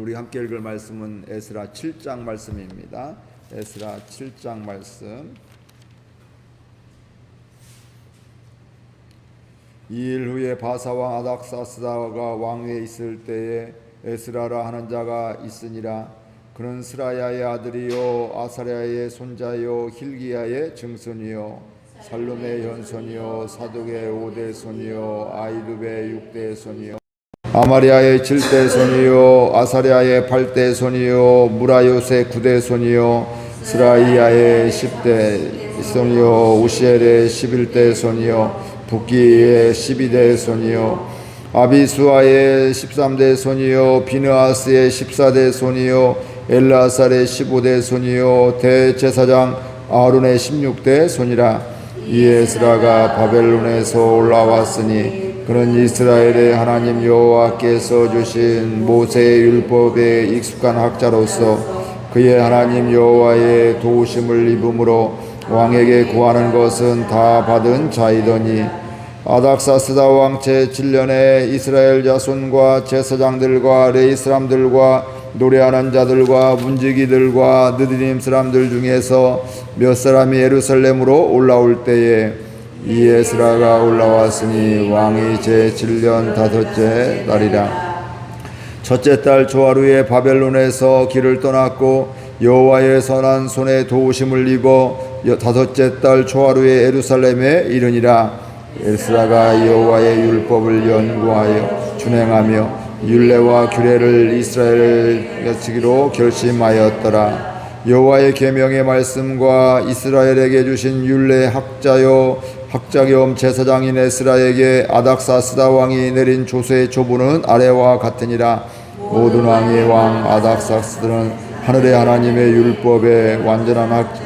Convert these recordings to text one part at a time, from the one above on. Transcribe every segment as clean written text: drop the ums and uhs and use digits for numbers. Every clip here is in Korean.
우리 함께 읽을 말씀은 에스라 7장 말씀입니다. 에스라 7장 말씀. 이일 후에 바사왕 아닥사스다가 왕위에 있을 때에 에스라라 하는 자가 있으니라. 그는 스라야의 아들이요 아사랴의 손자요 힐기야의 증손이요 살룸의 현손이요 사독의 5대 손이요 아이룹의 6대 손이요 아마리아의 7대 손이요 아사랴의 8대 손이요 무라요의 9대 손이요 스라이야의 10대 손이요 우시엘의 11대 손이요 북기의 12대 손이요 아비수아의 13대 손이요 비느아스의 14대 손이요 엘라살의 15대 손이요 대제사장 아론의 16대 손이라. 이 에스라가 바벨론에서 올라왔으니 그는 이스라엘의 하나님 여호와께서 주신 모세의 율법에 익숙한 학자로서 그의 하나님 여호와의 도우심을 입음으로 왕에게 구하는 것은 다 받은 자이더니 아닥사스다 왕 제7년에 이스라엘 자손과 제사장들과 레위 사람들과 노래하는 자들과 문지기들과 느디님 사람들 중에서 몇 사람이 예루살렘으로 올라올 때에 이 에스라가 올라왔으니 왕이 제7년 다섯째 날이라. 첫째 달 조하루에 바벨론에서 길을 떠났고 여호와의 선한 손에 도우심을 입어 다섯째 달 조하루에 예루살렘에 이르니라. 에스라가 여호와의 율법을 연구하여 준행하며 율례와 규례를 이스라엘에 여치기로 결심하였더라. 여호와의 계명의 말씀과 이스라엘에게 주신 율례 학자요 학자 겸 제사장인 에스라에게 아닥사스다 왕이 내린 조서의 조문은 아래와 같으니라. 모든 왕의 왕 아닥사스다는 하늘의 하나님의 율법에 완전한 학자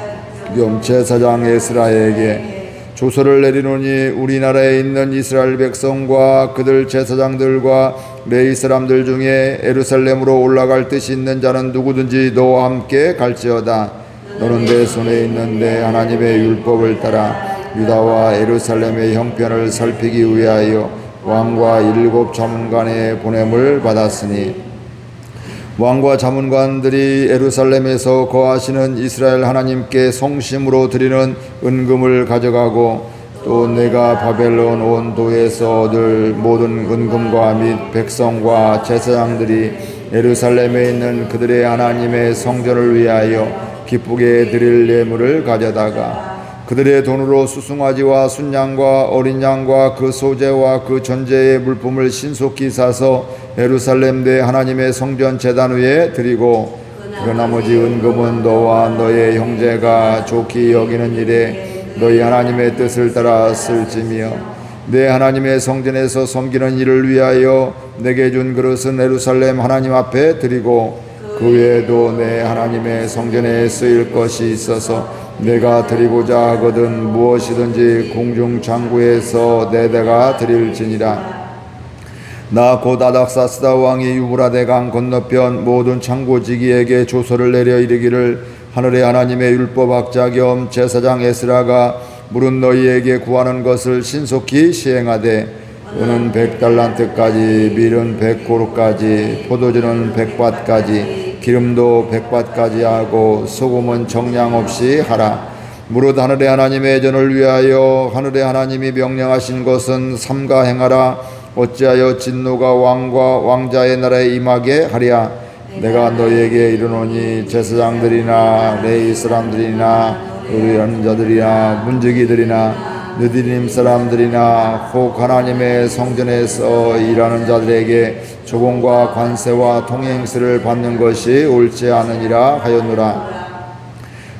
겸 제사장 에스라에게 조서를 내리노니 우리나라에 있는 이스라엘 백성과 그들 제사장들과 레위 사람들 중에 예루살렘으로 올라갈 뜻이 있는 자는 누구든지 너와 함께 갈지어다. 너는 내 손에 있는 내 하나님의 율법을 따라 유다와 예루살렘의 형편을 살피기 위하여 왕과 7 자문관의 보냄을 받았으니 왕과 자문관들이 예루살렘에서 거하시는 이스라엘 하나님께 성심으로 드리는 은금을 가져가고 또 내가 바벨론 온 도에서 얻을 모든 은금과 및 백성과 제사장들이 예루살렘에 있는 그들의 하나님의 성전을 위하여 기쁘게 드릴 예물을 가져다가 그들의 돈으로 수송아지와 순양과 어린 양과 그 소재와 그 전제의 물품을 신속히 사서 예루살렘 내 하나님의 성전 제단 위에 드리고 그 나머지 은금은 너와 너의 형제가 좋게 여기는 일에 너희 하나님의 뜻을 따라 쓸지며 내 하나님의 성전에서 섬기는 일을 위하여 내게 준 그릇은 예루살렘 하나님 앞에 드리고 그 외에도 내 하나님의 성전에 쓰일 것이 있어서 내가 드리고자 하거든 무엇이든지 공중 창고에서 내가 드릴지니라. 나 곧 아닥사스다 왕이 유브라데 강 건너편 모든 창고지기에게 조서를 내려 이르기를 하늘의 하나님의 율법학자 겸 제사장 에스라가 물은 너희에게 구하는 것을 신속히 시행하되 은은 100달란트까지 밀은 100고루까지 포도주는 100밭까지 기름도 100밭까지 하고 소금은 정량 없이 하라. 무릇 하늘의 하나님의 전을 위하여 하늘의 하나님이 명령하신 것은 삼가 행하라. 어찌하여 진노가 왕과 왕자의 나라에 임하게 하랴. 내가 너희에게 이르노니 제사장들이나 레위 사람들이나 의뢰하는 자들이나 문지기들이나 느디님 사람들이나 혹 하나님의 성전에서 일하는 자들에게 조공과 관세와 통행세를 받는 것이 옳지 않으니라 하였노라.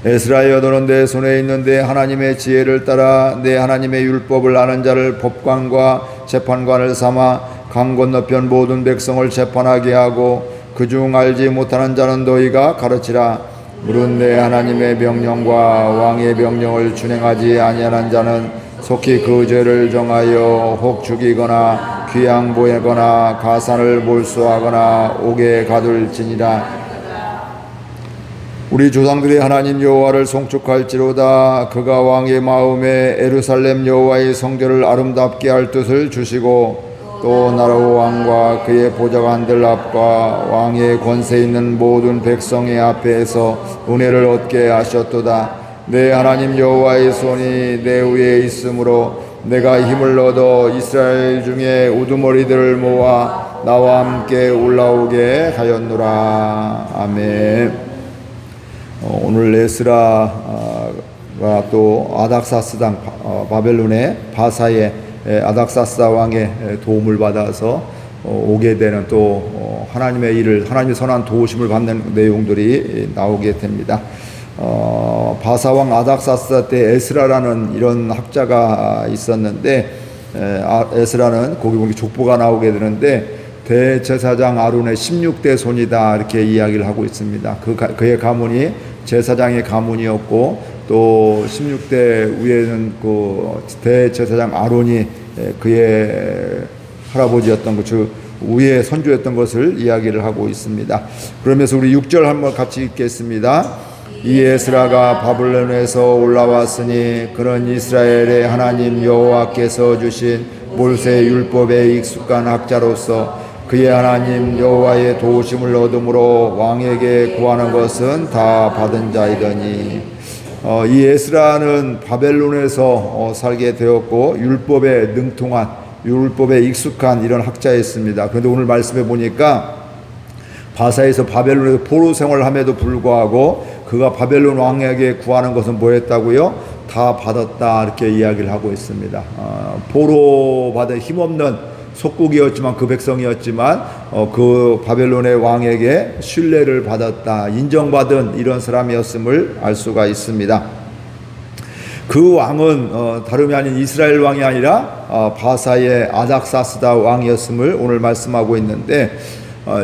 에스라여 너는 내 손에 있는데 하나님의 지혜를 따라 내 하나님의 율법을 아는 자를 법관과 재판관을 삼아 강 건너편 모든 백성을 재판하게 하고 그중 알지 못하는 자는 너희가 가르치라. 무릇 내 하나님의 명령과 왕의 명령을 준행하지 아니하는 자는 속히 그 죄를 정하여 혹 죽이거나 귀양 보내거나 가산을 몰수하거나 옥에 가둘지니라. 우리 조상들의 하나님 여호와를 송축할지로다. 그가 왕의 마음에 예루살렘 여호와의 성전을 아름답게 할 뜻을 주시고 또 나라와 왕과 그의 보좌관들 앞과 왕의 권세 있는 모든 백성의 앞에서 은혜를 얻게 하셨도다. 내 하나님 여호와의 손이 내 위에 있으므로 내가 힘을 얻어 이스라엘 중에 우두머리들을 모아 나와 함께 올라오게 하였노라. 아멘. 오늘 에스라가 또 아닥사스당 바벨론의 바사의 아닥사스다 왕의 도움을 받아서 오게 되는 또 하나님의 일을, 하나님의 선한 도우심을 받는 내용들이 나오게 됩니다. 바사왕 아닥사스다 때 에스라라는 이런 학자가 있었는데, 에스라는 거기 보면 족보가 나오게 되는데 대제사장 아론의 16대 손이다 이렇게 이야기를 하고 있습니다. 그의 가문이 제사장의 가문이었고, 또 16대 위에는 그 대제사장 아론이 그의 할아버지였던 것, 즉 위에 선조였던 것을 이야기를 하고 있습니다. 그러면서 우리 6절 한번 같이 읽겠습니다. 이 에스라가 바벨론에서 올라왔으니 그는 이스라엘의 하나님 여호와께서 주신 몰세 율법에 익숙한 학자로서 그의 하나님 여호와의 도우심을 얻음으로 왕에게 구하는 것은 다 받은 자이더니, 이 에스라는 바벨론에서 살게 되었고 율법에 능통한, 율법에 익숙한 이런 학자였습니다. 그런데 오늘 말씀해 보니까 바사에서 바벨론에서 포로 생활을 함에도 불구하고 그가 바벨론 왕에게 구하는 것은 뭐였다고요? 다 받았다 이렇게 이야기를 하고 있습니다. 포로 받은 힘없는 속국이었지만, 그 백성이었지만 그 바벨론의 왕에게 신뢰를 받았다, 인정받은 이런 사람이었음을 알 수가 있습니다. 그 왕은 다름이 아닌 이스라엘 왕이 아니라 바사의 아닥사스다 왕이었음을 오늘 말씀하고 있는데,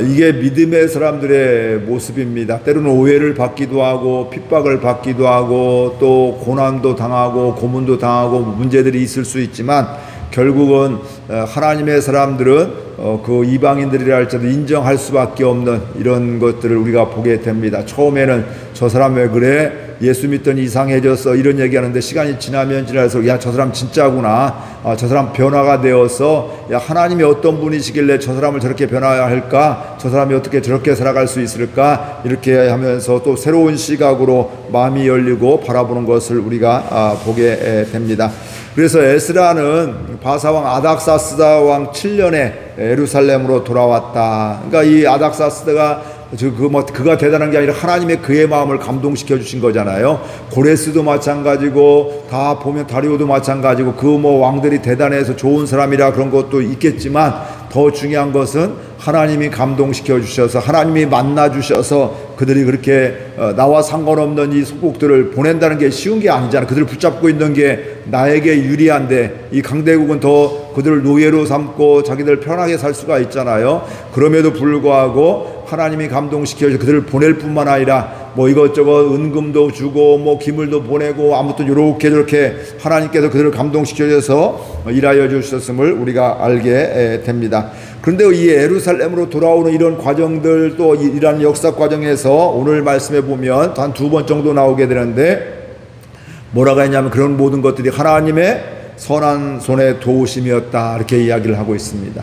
이게 믿음의 사람들의 모습입니다. 때로는 오해를 받기도 하고 핍박을 받기도 하고 또 고난도 당하고 고문도 당하고 문제들이 있을 수 있지만, 결국은 하나님의 사람들은 그 이방인들이라 할지라도 인정할 수밖에 없는 이런 것들을 우리가 보게 됩니다. 처음에는 저 사람 왜 그래? 예수 믿더니 이상해졌어, 이런 얘기하는데 시간이 지나면 지날수록 야, 저 사람 진짜구나, 저 사람 변화가 되어서, 야, 하나님이 어떤 분이시길래 저 사람을 저렇게 변화할까, 저 사람이 어떻게 저렇게 살아갈 수 있을까, 이렇게 하면서 또 새로운 시각으로 마음이 열리고 바라보는 것을 우리가 보게 됩니다. 그래서 에스라는 바사왕 아닥사스다 왕 7년에 예루살렘으로 돌아왔다. 그러니까 이 아닥사스다가 그가 대단한 게 아니라 하나님의 그의 마음을 감동시켜 주신 거잖아요. 고레스도 마찬가지고, 다 보면 다리오도 마찬가지고, 그 왕들이 대단해서 좋은 사람이라 그런 것도 있겠지만, 더 중요한 것은 하나님이 감동시켜 주셔서, 하나님이 만나 주셔서 그들이 그렇게 나와 상관없는 이 속국들을 보낸다는 게 쉬운 게 아니잖아. 그들을 붙잡고 있는 게 나에게 유리한데, 이 강대국은 더 그들을 노예로 삼고 자기들 편하게 살 수가 있잖아요. 그럼에도 불구하고 하나님이 감동시켜서 그들을 보낼 뿐만 아니라 이것저것 은금도 주고 기물도 보내고, 아무튼 이렇게 저렇게 하나님께서 그들을 감동시켜서 일하여 주셨음을 우리가 알게 됩니다. 그런데 이 예루살렘으로 돌아오는 이런 과정들, 또 이러한 역사 과정에서 오늘 말씀해 보면 한 2번 정도 나오게 되는데, 뭐라고 했냐면 그런 모든 것들이 하나님의 선한 손의 도우심이었다 이렇게 이야기를 하고 있습니다.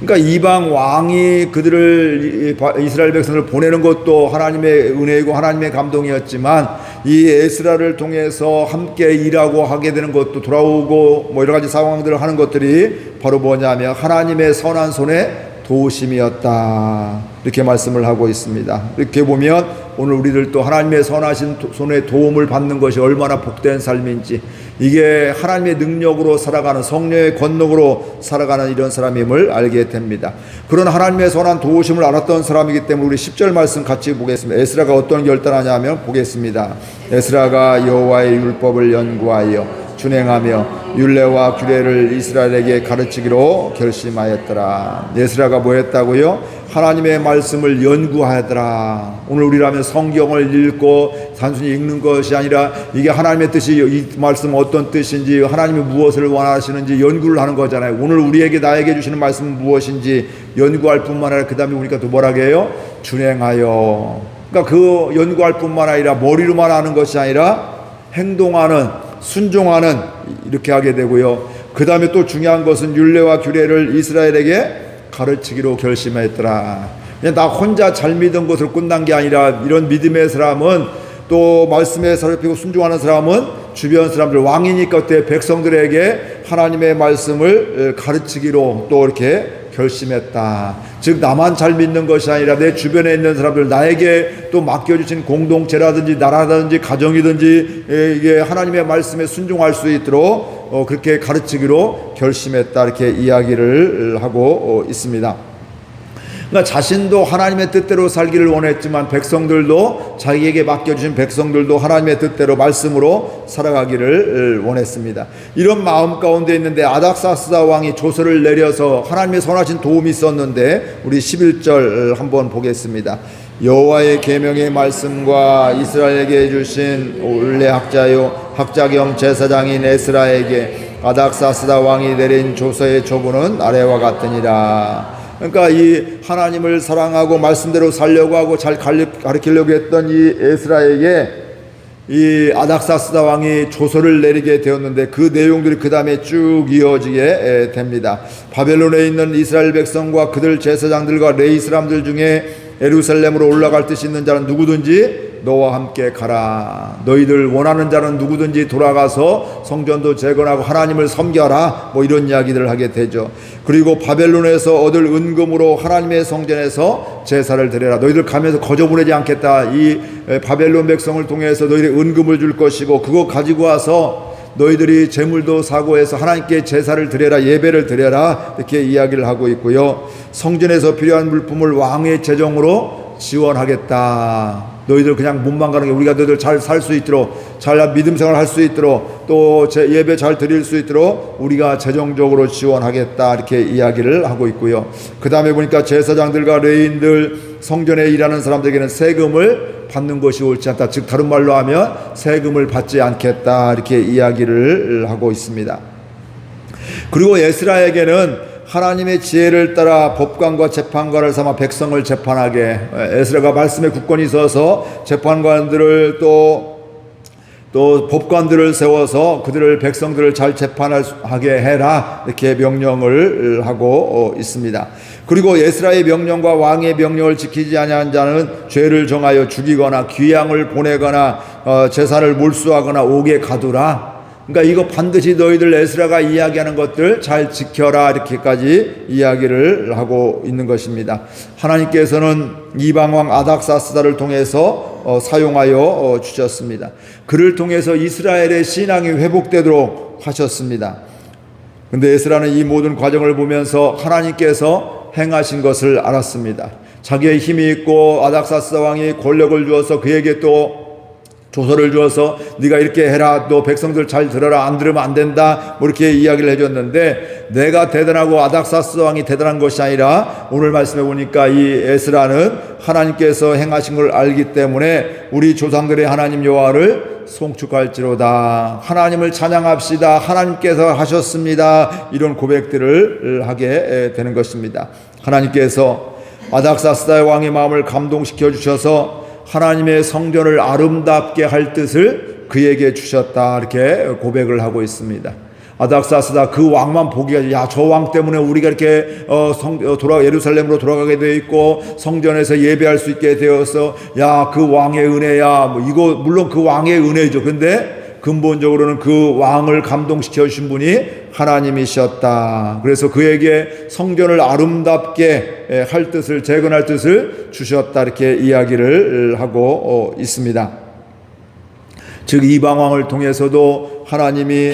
그러니까 이방 왕이 그들을, 이스라엘 백성을 보내는 것도 하나님의 은혜이고 하나님의 감동이었지만, 이 에스라를 통해서 함께 일하고 하게 되는 것도, 돌아오고 여러 가지 상황들을 하는 것들이 바로 뭐냐면 하나님의 선한 손의 도우심이었다 이렇게 말씀을 하고 있습니다. 이렇게 보면 오늘 우리들도 하나님의 선하신 손의 도움을 받는 것이 얼마나 복된 삶인지, 이게 하나님의 능력으로 살아가는, 성령의 권능으로 살아가는 이런 사람임을 알게 됩니다. 그런 하나님의 선한 도우심을 알았던 사람이기 때문에 우리 10절 말씀 같이 보겠습니다. 에스라가 어떤 결단하냐면 보겠습니다. 에스라가 여호와의 율법을 연구하여 준행하며 율례와 규례를 이스라엘에게 가르치기로 결심하였더라. 에스라가 뭐 했다고요? 하나님의 말씀을 연구하더라. 오늘 우리라면 성경을 읽고 단순히 읽는 것이 아니라 이게 하나님의 뜻이, 이 말씀 어떤 뜻인지, 하나님이 무엇을 원하시는지 연구를 하는 거잖아요. 오늘 우리에게, 나에게 주시는 말씀은 무엇인지 연구할 뿐만 아니라 그 다음에 우리가 또 뭐라고 해요? 준행하여. 그러니까 그 연구할 뿐만 아니라 머리로만 하는 것이 아니라 행동하는, 순종하는, 이렇게 하게 되고요. 그 다음에 또 중요한 것은 율례와 규례를 이스라엘에게 가르치기로 결심했더라. 그냥 나 혼자 잘 믿은 것으로 끝난 게 아니라 이런 믿음의 사람은 또 말씀에 살피고 순종하는 사람은 주변 사람들, 왕이니까 그때 백성들에게 하나님의 말씀을 가르치기로 또 이렇게 결심했다. 즉 나만 잘 믿는 것이 아니라 내 주변에 있는 사람들, 나에게 또 맡겨주신 공동체라든지 나라든지 가정이든지 이게 하나님의 말씀에 순종할 수 있도록 그렇게 가르치기로 결심했다. 이렇게 이야기를 하고 있습니다. 그러니까 자신도 하나님의 뜻대로 살기를 원했지만 백성들도, 자기에게 맡겨주신 백성들도 하나님의 뜻대로 말씀으로 살아가기를 원했습니다. 이런 마음 가운데 있는데 아닥사스다 왕이 조서를 내려서 하나님의 선하신 도움이 있었는데 우리 11절 한번 보겠습니다. 여호와의 계명의 말씀과 이스라엘에게 주신 올레 학자요 학자겸 제사장인 에스라에게 아닥사스다 왕이 내린 조서의 조문은 아래와 같으니라. 그러니까 이 하나님을 사랑하고 말씀대로 살려고 하고 잘 가르치려고 했던 이 에스라에게 이 아닥사스다 왕이 조서를 내리게 되었는데 그 내용들이 그 다음에 쭉 이어지게 됩니다. 바벨론에 있는 이스라엘 백성과 그들 제사장들과 레위 사람들 중에 예루살렘으로 올라갈 뜻이 있는 자는 누구든지 너와 함께 가라. 너희들 원하는 자는 누구든지 돌아가서 성전도 재건하고 하나님을 섬겨라. 뭐 이런 이야기들을 하게 되죠. 그리고 바벨론에서 얻을 은금으로 하나님의 성전에서 제사를 드려라. 너희들 가면서 거저 보내지 않겠다. 이 바벨론 백성을 통해서 너희들이 은금을 줄 것이고 그거 가지고 와서 너희들이 제물도 사고 해서 하나님께 제사를 드려라, 예배를 드려라, 이렇게 이야기를 하고 있고요. 성전에서 필요한 물품을 왕의 재정으로 지원하겠다. 너희들 그냥 몸만 가는 게 우리가 너희들 잘 살 수 있도록, 잘 믿음 생활 할 수 있도록, 또 예배 잘 드릴 수 있도록 우리가 재정적으로 지원하겠다. 이렇게 이야기를 하고 있고요. 그 다음에 보니까 제사장들과 레위인들, 성전에 일하는 사람들에게는 세금을 받는 것이 옳지 않다. 즉 다른 말로 하면 세금을 받지 않겠다. 이렇게 이야기를 하고 있습니다. 그리고 에스라에게는 하나님의 지혜를 따라 법관과 재판관을 삼아 백성을 재판하게, 에스라가 말씀에 굳건히 있어서 재판관들을 또 법관들을 세워서 그들을 백성들을 잘 재판하게 해라. 이렇게 명령을 하고 있습니다. 그리고 에스라의 명령과 왕의 명령을 지키지 아니한 자는 죄를 정하여 죽이거나 귀양을 보내거나 재산을 몰수하거나 옥에 가두라. 그러니까 이거 반드시 너희들 에스라가 이야기하는 것들 잘 지켜라. 이렇게까지 이야기를 하고 있는 것입니다. 하나님께서는 이방왕 아닥사스다를 통해서 사용하여 주셨습니다. 그를 통해서 이스라엘의 신앙이 회복되도록 하셨습니다. 근데 에스라는 이 모든 과정을 보면서 하나님께서 행하신 것을 알았습니다. 자기의 힘이 있고 아닥사스다 왕이 권력을 주어서 그에게 또 조서를 주어서 네가 이렇게 해라, 너 백성들 잘 들어라, 안 들으면 안 된다, 뭐 이렇게 이야기를 해줬는데 내가 대단하고 아닥사스다 왕이 대단한 것이 아니라 오늘 말씀해 보니까 이 에스라는 하나님께서 행하신 걸 알기 때문에 우리 조상들의 하나님 여호와를 송축할지로다, 하나님을 찬양합시다, 하나님께서 하셨습니다, 이런 고백들을 하게 되는 것입니다. 하나님께서 아닥사스다의 왕의 마음을 감동시켜 주셔서 하나님의 성전을 아름답게 할 뜻을 그에게 주셨다. 이렇게 고백을 하고 있습니다. 아닥사스다 그 왕만 보기가, 야, 저 왕 때문에 우리가 이렇게 예루살렘으로 돌아가게 되어 있고 성전에서 예배할 수 있게 되어서, 야, 그 왕의 은혜야. 뭐 이거 물론 그 왕의 은혜죠. 근데 근본적으로는 그 왕을 감동시켜 주신 분이 하나님이셨다. 그래서 그에게 성전을 아름답게 할 뜻을, 재건할 뜻을 주셨다. 이렇게 이야기를 하고 있습니다. 즉 이방왕을 통해서도 하나님이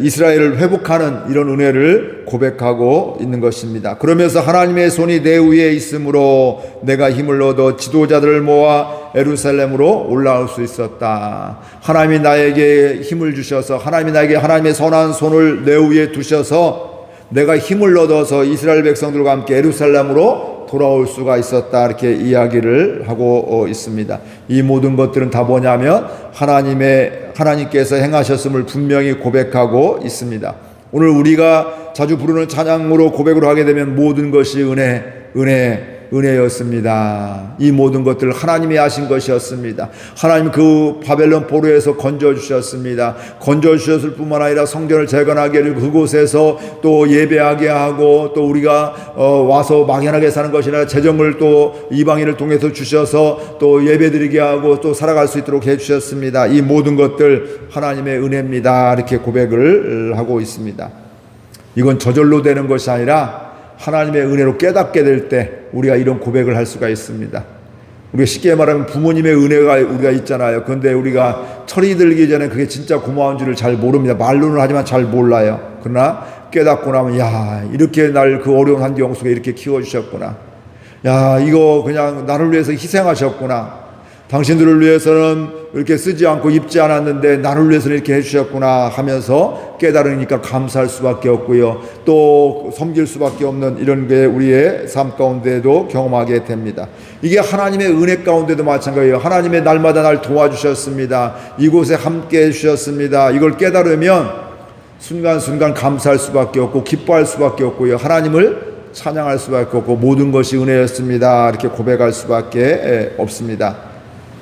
이스라엘을 회복하는 이런 은혜를 고백하고 있는 것입니다. 그러면서 하나님의 손이 내 위에 있으므로 내가 힘을 얻어 지도자들을 모아 예루살렘으로 올라올 수 있었다. 하나님이 나에게 힘을 주셔서, 하나님이 나에게 하나님의 선한 손을 내 위에 두셔서 내가 힘을 얻어서 이스라엘 백성들과 함께 예루살렘으로 돌아올 수가 있었다. 이렇게 이야기를 하고 있습니다. 이 모든 것들은 다 뭐냐면 하나님께서 행하셨음을 분명히 고백하고 있습니다. 오늘 우리가 자주 부르는 찬양으로 고백을 하게 되면 모든 것이 은혜, 은혜였습니다. 이 모든 것들 하나님이 하신 것이었습니다. 하나님 그 바벨론 포로에서 건져주셨습니다. 건져주셨을 뿐만 아니라 성전을 재건하게 하고 그곳에서 또 예배하게 하고 또 우리가 와서 막연하게 사는 것이 아니라 재정을 또 이방인을 통해서 주셔서 또 예배드리게 하고 또 살아갈 수 있도록 해주셨습니다. 이 모든 것들 하나님의 은혜입니다. 이렇게 고백을 하고 있습니다. 이건 저절로 되는 것이 아니라 하나님의 은혜로 깨닫게 될 때 우리가 이런 고백을 할 수가 있습니다. 우리가 쉽게 말하면 부모님의 은혜가 우리가 있잖아요. 그런데 우리가 철이 들기 전에 그게 진짜 고마운 줄을 잘 모릅니다. 말로는 하지만 잘 몰라요. 그러나 깨닫고 나면 야, 이렇게 날 그 어려운 환경 속에 이렇게 키워주셨구나. 야, 이거 그냥 나를 위해서 희생하셨구나. 당신들을 위해서는 이렇게 쓰지 않고 입지 않았는데 나를 위해서는 이렇게 해주셨구나 하면서 깨달으니까 감사할 수밖에 없고요. 또 섬길 수밖에 없는 이런 게 우리의 삶 가운데도 경험하게 됩니다. 이게 하나님의 은혜 가운데도 마찬가지예요. 하나님의 날마다 날 도와주셨습니다. 이곳에 함께 해주셨습니다. 이걸 깨달으면 순간순간 감사할 수밖에 없고 기뻐할 수밖에 없고요. 하나님을 찬양할 수밖에 없고 모든 것이 은혜였습니다. 이렇게 고백할 수밖에 없습니다.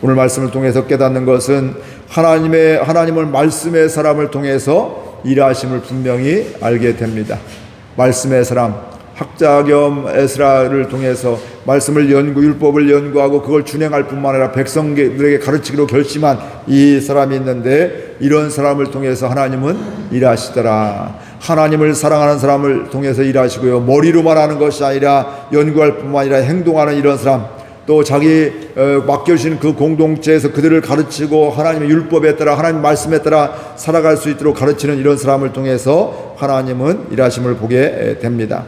오늘 말씀을 통해서 깨닫는 것은 하나님을 말씀의 사람을 통해서 일하심을 분명히 알게 됩니다. 말씀의 사람, 학자 겸 에스라를 통해서 말씀을 율법을 연구하고 그걸 준행할 뿐만 아니라 백성들에게 가르치기로 결심한 이 사람이 있는데 이런 사람을 통해서 하나님은 일하시더라. 하나님을 사랑하는 사람을 통해서 일하시고요. 머리로만 하는 것이 아니라 연구할 뿐만 아니라 행동하는 이런 사람, 또 자기 맡겨주신 그 공동체에서 그들을 가르치고 하나님의 율법에 따라 하나님 말씀에 따라 살아갈 수 있도록 가르치는 이런 사람을 통해서 하나님은 일하심을 보게 됩니다.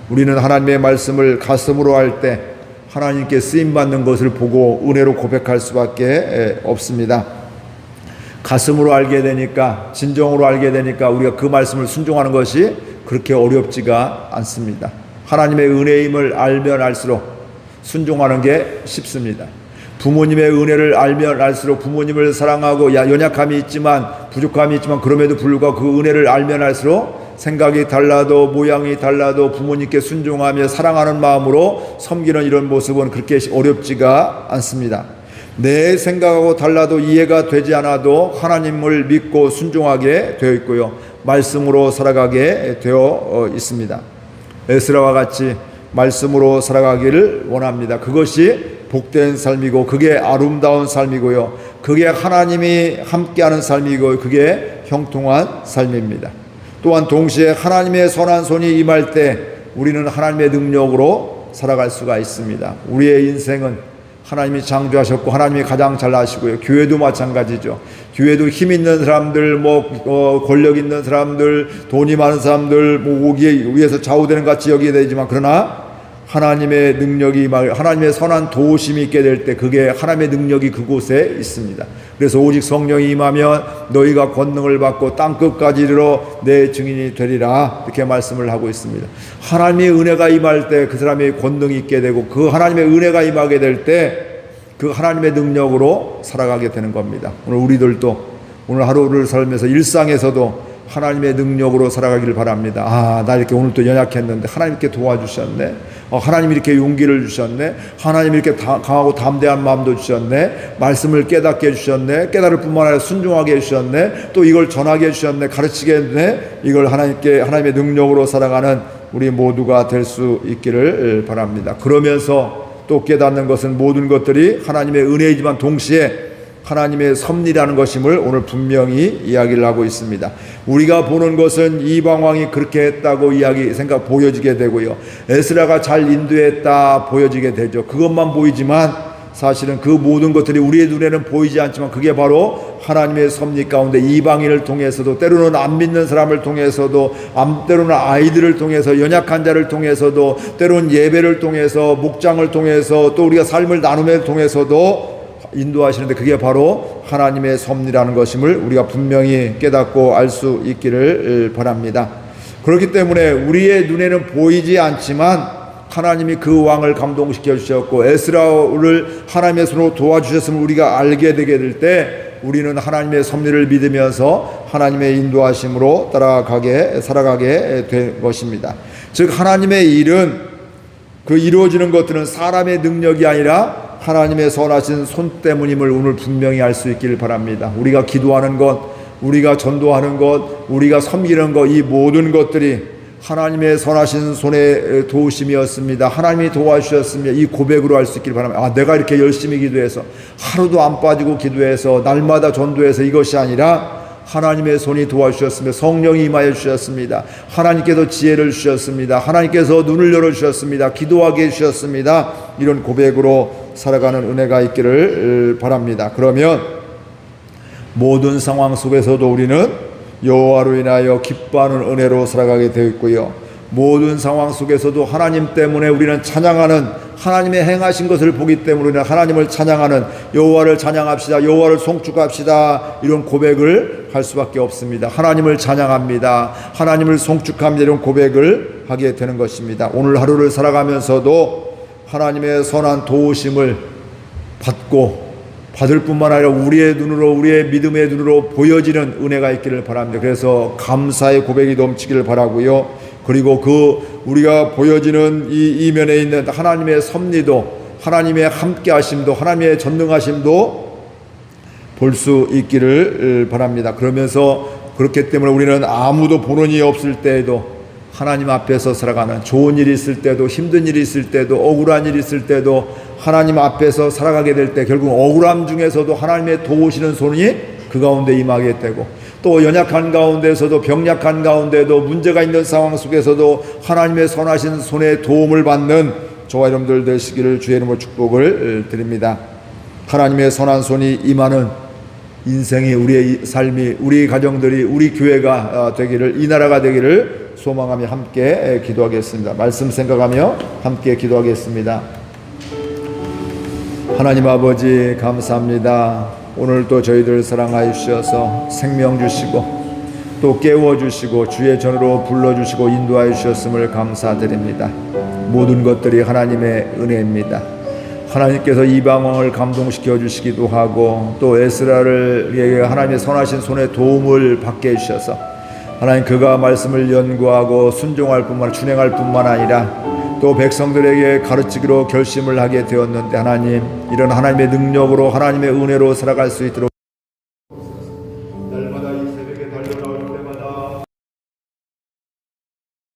우리는 하나님의 말씀을 가슴으로 할 때 하나님께 쓰임받는 것을 보고 은혜로 고백할 수밖에 없습니다. 가슴으로 알게 되니까, 진정으로 알게 되니까 우리가 그 말씀을 순종하는 것이 그렇게 어렵지가 않습니다. 하나님의 은혜임을 알면 알수록 순종하는 게 쉽습니다. 부모님의 은혜를 알면 알수록 부모님을 사랑하고 연약함이 있지만 부족함이 있지만 그럼에도 불구하고 그 은혜를 알면 알수록 생각이 달라도 모양이 달라도 부모님께 순종하며 사랑하는 마음으로 섬기는 이런 모습은 그렇게 어렵지가 않습니다. 내 생각하고 달라도 이해가 되지 않아도 하나님을 믿고 순종하게 되어 있고요. 말씀으로 살아가게 되어 있습니다. 에스라와 같이 말씀으로 살아가기를 원합니다. 그것이 복된 삶이고 그게 아름다운 삶이고요. 그게 하나님이 함께하는 삶이고 그게 형통한 삶입니다. 또한 동시에 하나님의 선한 손이 임할 때 우리는 하나님의 능력으로 살아갈 수가 있습니다. 우리의 인생은 하나님이 창조하셨고 하나님이 가장 잘 아시고요. 교회도 마찬가지죠. 교회도 힘 있는 사람들, 권력 있는 사람들, 돈이 많은 사람들, 위에서 좌우되는 것 같이 여기게 되지만 그러나 하나님의 능력이 하나님의 선한 도우심이 있게 될 때 그게 하나님의 능력이 그곳에 있습니다. 그래서 오직 성령이 임하면 너희가 권능을 받고 땅끝까지 이르러 내 증인이 되리라 이렇게 말씀을 하고 있습니다. 하나님의 은혜가 임할 때 그 사람이 권능이 있게 되고 그 하나님의 은혜가 임하게 될 때 그 하나님의 능력으로 살아가게 되는 겁니다. 오늘 우리들도 오늘 하루를 살면서 일상에서도 하나님의 능력으로 살아가기를 바랍니다. 나 이렇게 오늘 또 연약했는데 하나님 이렇게 도와주셨네. 하나님 이렇게 용기를 주셨네. 하나님 이렇게 강하고 담대한 마음도 주셨네. 말씀을 깨닫게 해주셨네. 깨달을 뿐만 아니라 순종하게 해주셨네. 또 이걸 전하게 해주셨네. 가르치게 했네. 이걸 하나님의 능력으로 살아가는 우리 모두가 될 수 있기를 바랍니다. 그러면서 또 깨닫는 것은 모든 것들이 하나님의 은혜이지만 동시에 하나님의 섭리라는 것임을 오늘 분명히 이야기를 하고 있습니다. 우리가 보는 것은 이방 왕이 그렇게 했다고 보여지게 되고요. 에스라가 잘 인도했다 보여지게 되죠. 그것만 보이지만 사실은 그 모든 것들이 우리의 눈에는 보이지 않지만 그게 바로 하나님의 섭리 가운데 이방인을 통해서도 때로는 안 믿는 사람을 통해서도 때로는 아이들을 통해서 연약한 자를 통해서도 때로는 예배를 통해서 목장을 통해서 또 우리가 삶을 나눔을 통해서도 인도하시는데 그게 바로 하나님의 섭리라는 것임을 우리가 분명히 깨닫고 알 수 있기를 바랍니다. 그렇기 때문에 우리의 눈에는 보이지 않지만 하나님이 그 왕을 감동시켜 주셨고 에스라를 하나님의 손으로 도와주셨음을 우리가 알게 되게 될 때 우리는 하나님의 섭리를 믿으면서 하나님의 인도하심으로 살아가게 된 것입니다. 즉 하나님의 일은 그 이루어지는 것들은 사람의 능력이 아니라 하나님의 선하신 손 때문임을 오늘 분명히 알 수 있기를 바랍니다. 우리가 기도하는 것, 우리가 전도하는 것, 우리가 섬기는 것, 이 모든 것들이 하나님의 선하신 손의 도우심이었습니다. 하나님이 도와주셨습니다. 이 고백으로 할 수 있기를 바랍니다. 내가 이렇게 열심히 기도해서 하루도 안 빠지고 기도해서 날마다 전도해서 이것이 아니라 하나님의 손이 도와주셨습니다. 성령이 임하여 주셨습니다. 하나님께서 지혜를 주셨습니다. 하나님께서 눈을 열어주셨습니다. 기도하게 해주셨습니다. 이런 고백으로 살아가는 은혜가 있기를 바랍니다. 그러면 모든 상황 속에서도 우리는 여호와로 인하여 기뻐하는 은혜로 살아가게 되어 있고요. 모든 상황 속에서도 하나님 때문에 우리는 찬양하는, 하나님의 행하신 것을 보기 때문에 우리는 하나님을 찬양하는, 여호와를 찬양합시다, 여호와를 송축합시다, 이런 고백을 할 수밖에 없습니다. 하나님을 찬양합니다, 하나님을 송축합니다, 이런 고백을 하게 되는 것입니다. 오늘 하루를 살아가면서도 하나님의 선한 도우심을 받을 뿐만 아니라 우리의 눈으로, 우리의 믿음의 눈으로 보여지는 은혜가 있기를 바랍니다. 그래서 감사의 고백이 넘치기를 바라고요. 그리고 우리가 보여지는 이 이면에 있는 하나님의 섭리도, 하나님의 함께 하심도, 하나님의 전능하심도 볼 수 있기를 바랍니다. 그러면서 그렇기 때문에 우리는 아무도 보는 이 없을 때에도 하나님 앞에서 살아가는, 좋은 일이 있을 때도, 힘든 일이 있을 때도, 억울한 일이 있을 때도 하나님 앞에서 살아가게 될 때 결국 억울함 중에서도 하나님의 도우시는 손이 그 가운데 임하게 되고, 또 연약한 가운데서도, 병약한 가운데도, 문제가 있는 상황 속에서도 하나님의 선하신 손의 도움을 받는 저와 여러분들 되시기를 주의 이름으로 축복을 드립니다. 하나님의 선한 손이 임하는 인생이, 우리의 삶이, 우리 가정들이, 우리 교회가 되기를, 이 나라가 되기를 소망하며 함께 기도하겠습니다. 말씀 생각하며 함께 기도하겠습니다. 하나님 아버지 감사합니다. 오늘도 저희들 사랑하여 주셔서 생명 주시고 또 깨워주시고 주의 전으로 불러주시고 인도하여 주셨음을 감사드립니다. 모든 것들이 하나님의 은혜입니다. 하나님께서 이방왕을 감동시켜 주시기도 하고 또 에스라를 하나님의 선하신 손에 도움을 받게 해주셔서 하나님 그가 말씀을 연구하고 순종할 뿐만 아니라 준행할 뿐만 아니라 또 백성들에게 가르치기로 결심을 하게 되었는데 하나님 이런 하나님의 능력으로 하나님의 은혜로 살아갈 수 있도록